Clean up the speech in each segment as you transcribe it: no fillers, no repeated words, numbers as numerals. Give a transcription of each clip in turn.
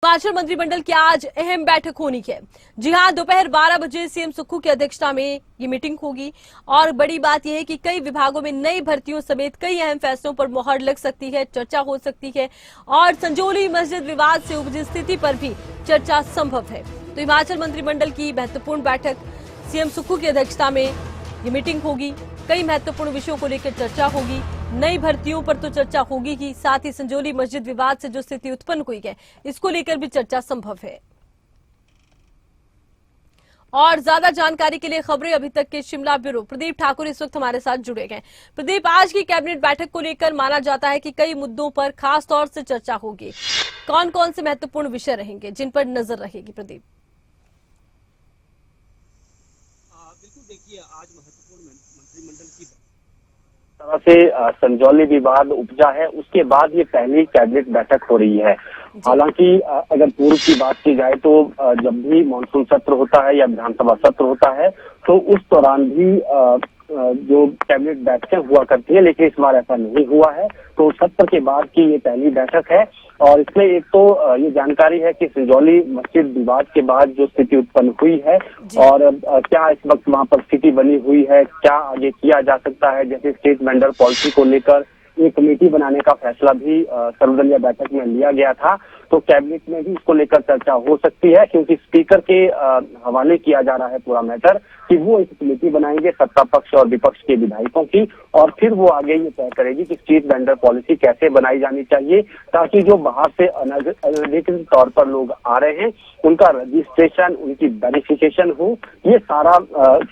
हिमाचल मंत्रिमंडल की आज अहम बैठक होनी है। जी हां, दोपहर 12 बजे सीएम सुक्खू की अध्यक्षता में ये मीटिंग होगी और बड़ी बात यह है कि कई विभागों में नई भर्तियों समेत कई अहम फैसलों पर मुहर लग सकती है, चर्चा हो सकती है और संजौली मस्जिद विवाद से उपजी स्थिति पर भी चर्चा संभव है। तो हिमाचल मंत्रिमंडल की महत्वपूर्ण बैठक सीएम सुक्खू की अध्यक्षता में ये मीटिंग होगी। कई महत्वपूर्ण विषयों को लेकर चर्चा होगी। नई भर्तियों पर तो चर्चा होगी ही, साथ ही संजौली मस्जिद विवाद से जो स्थिति उत्पन्न हुई है इसको लेकर भी चर्चा संभव है। और ज्यादा जानकारी के लिए खबरें अभी तक के शिमला ब्यूरो प्रदीप ठाकुर इस वक्त हमारे साथ जुड़े गए। प्रदीप, आज की कैबिनेट बैठक को लेकर माना जाता है कि कई मुद्दों पर खास तौर से चर्चा होगी। कौन कौन से महत्वपूर्ण विषय रहेंगे जिन पर नजर रहेगी प्रदीप? बिल्कुल, देखिए आज महत्वपूर्ण मंत्रिमंडल की तरह से संजौली विवाद उपजा है, उसके बाद ये पहली कैबिनेट बैठक हो रही है। हालांकि अगर पूर्व की बात की जाए तो जब भी मानसून सत्र होता है या विधानसभा सत्र होता है तो उस दौरान भी जो कैबिनेट बैठकें हुआ करती है, लेकिन इस बार ऐसा नहीं हुआ है। तो सत्र के बाद की ये पहली बैठक है और इसमें एक तो ये जानकारी है कि संजौली मस्जिद विवाद के बाद जो स्थिति उत्पन्न हुई है और क्या इस वक्त वहां पर स्थिति बनी हुई है, क्या आगे किया जा सकता है। जैसे स्टेट वेंडर पॉलिसी को लेकर एक कमेटी बनाने का फैसला भी सर्वदलीय बैठक में लिया गया था, तो कैबिनेट में भी इसको लेकर चर्चा हो सकती है, क्योंकि स्पीकर के हवाले किया जा रहा है पूरा मैटर कि वो एक कमेटी बनाएंगे सत्ता पक्ष और विपक्ष के विधायकों की, और फिर वो आगे ये तय करेगी कि स्ट्रीट वेंडर पॉलिसी कैसे बनाई जानी चाहिए ताकि जो बाहर से अनधिकृत तौर पर लोग आ रहे हैं उनका रजिस्ट्रेशन, उनकी वेरिफिकेशन हो। ये सारा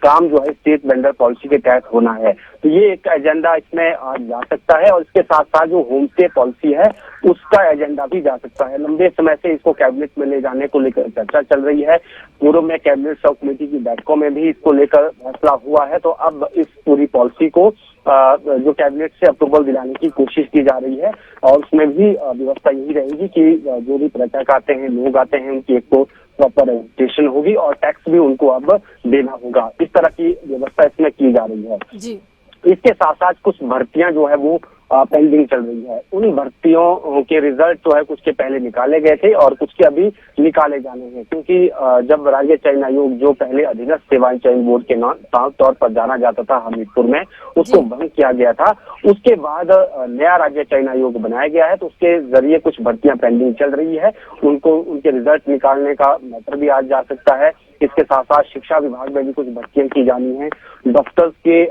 काम जो है स्ट्रीट वेंडर पॉलिसी के तहत होना है। तो ये एक एजेंडा इसमें आज जा सकता है और इसके साथ साथ जो होम स्टे पॉलिसी है उसका एजेंडा भी जा सकता है। लंबे समय से इसको कैबिनेट में ले जाने को लेकर चर्चा चल रही है। पूर्व में कैबिनेट सब कमेटी की बैठकों में भी इसको लेकर फैसला हुआ है। तो अब इस पूरी पॉलिसी को जो कैबिनेट से अप्रूवल दिलाने की कोशिश की जा रही है और उसमें भी व्यवस्था यही रहेगी कि जो भी पर्यटक आते हैं, लोग आते हैं, उनकी एक तो प्रॉपर रजिस्ट्रेशन होगी और टैक्स भी उनको अब देना होगा। इस तरह की व्यवस्था इसमें की जा रही है जी। इसके साथ साथ कुछ भर्तियां जो है वो पेंडिंग चल रही है। उन भर्तियों के रिजल्ट जो है कुछ के पहले निकाले गए थे और कुछ के अभी निकाले जाने हैं, क्योंकि जब राज्य चयन आयोग जो पहले अधीनस्थ सेवाएं चयन बोर्ड के तौर पर जाना जाता था हमीरपुर में, उसको भंग किया गया था। उसके बाद नया राज्य चयन आयोग बनाया गया है, तो उसके जरिए कुछ भर्तियां पेंडिंग चल रही है, उनको उनके रिजल्ट निकालने का मैटर भी आज जा सकता है। इसके साथ साथ शिक्षा विभाग में भी कुछ भर्तियां की जानी है। डॉक्टर्स के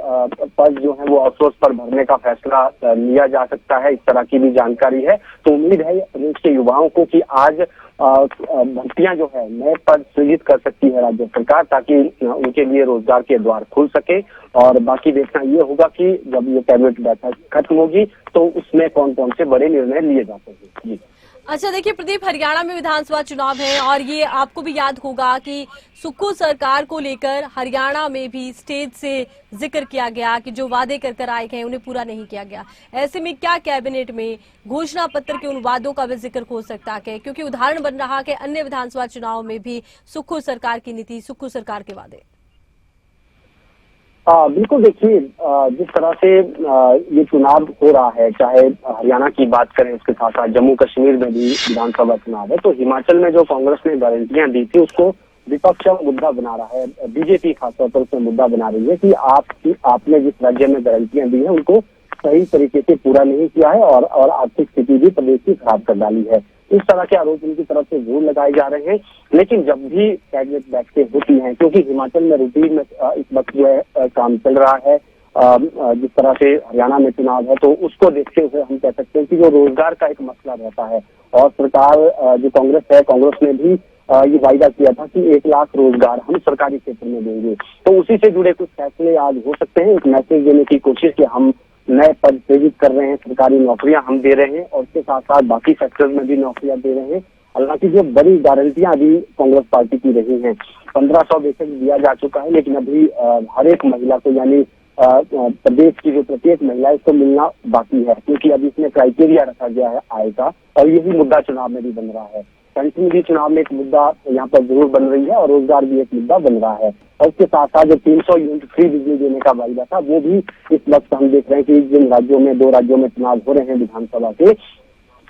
पद जो है वो आउटसोर्स पर भरने का फैसला लिया जा सकता है, इस तरह की भी जानकारी है। तो उम्मीद है प्रदेश के युवाओं को कि आज भर्तियां जो है नए पद सृजित कर सकती है राज्य सरकार, ताकि उनके लिए रोजगार के द्वार खुल सके। और बाकी देखना ये होगा कि जब ये कैबिनेट बैठक खत्म होगी तो उसमें कौन कौन से बड़े निर्णय लिए जाते हैं। जी अच्छा, देखिए प्रदीप, हरियाणा में विधानसभा चुनाव है और ये आपको भी याद होगा कि सुक्खू सरकार को लेकर हरियाणा में भी स्टेज से जिक्र किया गया कि जो वादे कर कर आए गए उन्हें पूरा नहीं किया गया। ऐसे में क्या कैबिनेट में घोषणा पत्र के उन वादों का भी जिक्र हो सकता है, क्योंकि उदाहरण बन रहा कि अन्य विधानसभा चुनाव में भी सुक्खू सरकार की नीति, सुक्खू सरकार के वादे? बिल्कुल, देखिए जिस तरह से ये चुनाव हो रहा है, चाहे हरियाणा की बात करें, उसके साथ साथ जम्मू कश्मीर में भी विधानसभा चुनाव है, तो हिमाचल में जो कांग्रेस ने गारंटियां दी थी उसको विपक्ष मुद्दा बना रहा है। बीजेपी खासतौर पर उसमें मुद्दा बना रही है कि आपने जिस राज्य में गारंटियां दी है उनको सही तरीके से पूरा नहीं किया है और आर्थिक स्थिति भी प्रदेश की खराब कर डाली है। इस तरह के आरोप उनकी तरफ से जोर लगाए जा रहे हैं। लेकिन जब भी कैबिनेट बैठकें होती हैं, क्योंकि हिमाचल में रूटीन में इस वक्त जो है काम चल रहा है, जिस तरह से हरियाणा में चुनाव है, तो उसको देखते हुए हम कह सकते हैं कि जो रोजगार का एक मसला रहता है और सरकार जो कांग्रेस है, कांग्रेस ने भी ये वायदा किया था कि 1 लाख रोजगार हम सरकारी क्षेत्र में देंगे। तो उसी से जुड़े कुछ फैसले आज हो सकते हैं। एक मैसेज देने की कोशिश कि हम नए पद सृजित कर रहे हैं, सरकारी नौकरियां हम दे रहे हैं और उसके साथ साथ बाकी सेक्टर में भी नौकरियां दे रहे हैं। हालांकि जो बड़ी गारंटियां अभी कांग्रेस पार्टी की रही हैं, 1500 बेशक दिया जा चुका है, लेकिन अभी हर एक महिला को, यानी प्रदेश की जो प्रत्येक महिला है, इसको मिलना बाकी है, क्योंकि अभी इसमें क्राइटेरिया रखा गया है आय का, और यही मुद्दा चुनाव में भी बन रहा है। पेंशन भी चुनाव में एक मुद्दा यहाँ पर जरूर बन रही है और रोजगार भी एक मुद्दा बन रहा है। और उसके साथ साथ जो 300 यूनिट फ्री बिजली देने का वायदा था वो भी इस वक्त हम देख रहे हैं कि जिन राज्यों में, 2 राज्यों में चुनाव हो रहे हैं विधानसभा के,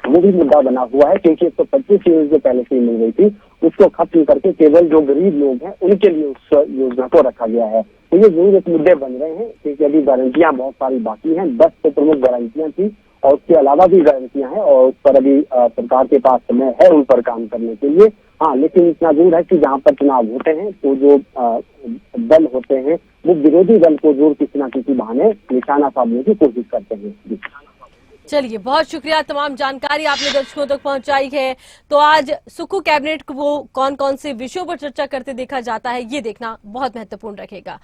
वो भी मुद्दा बना हुआ है, क्योंकि 125 यूनिट जो पहले से मिल गई थी उसको खत्म करके केवल जो गरीब लोग हैं उनके लिए उस योजना को रखा गया है। तो ये जरूर एक मुद्दे बन रहे हैं, क्योंकि अभी गारंटियां बहुत सारी बाकी हैं। 10 तो प्रमुख गारंटियां थी और उसके अलावा भी गारंटियां हैं, और उस पर अभी सरकार के पास समय है उन पर काम करने के लिए। हाँ, लेकिन इतना जरूर है कि जहाँ पर चुनाव होते हैं तो जो दल होते हैं वो विरोधी दल को जरूर किसी न किसी बहाने निशाना साधने की कोशिश करते हैं। चलिए, बहुत शुक्रिया, तमाम जानकारी आपने दर्शकों तक पहुंचाई है। तो आज सुक्खू कैबिनेट को कौन कौन से विषयों पर चर्चा करते देखा जाता है, ये देखना बहुत महत्वपूर्ण रखेगा।